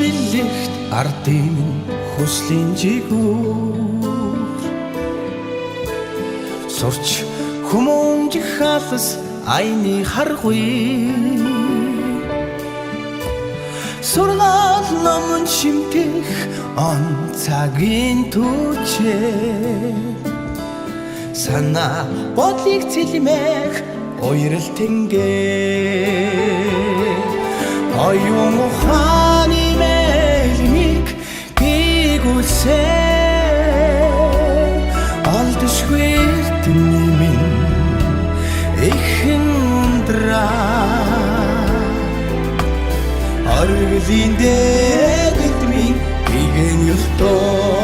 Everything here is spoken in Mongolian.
бэлэгт ардын хүслийн жигүүр сурч хүмүүнж халас айны харгүй сургал номон шимтэх он цагийн түчээ санаа бодлыг цэлмэх уйрал тэнгээ оюун ухааны мэлмиг гигүсээ алдашгүй эрдэмий минь ихэн ундраа оргилын дээр гэдмий гигэн ёстой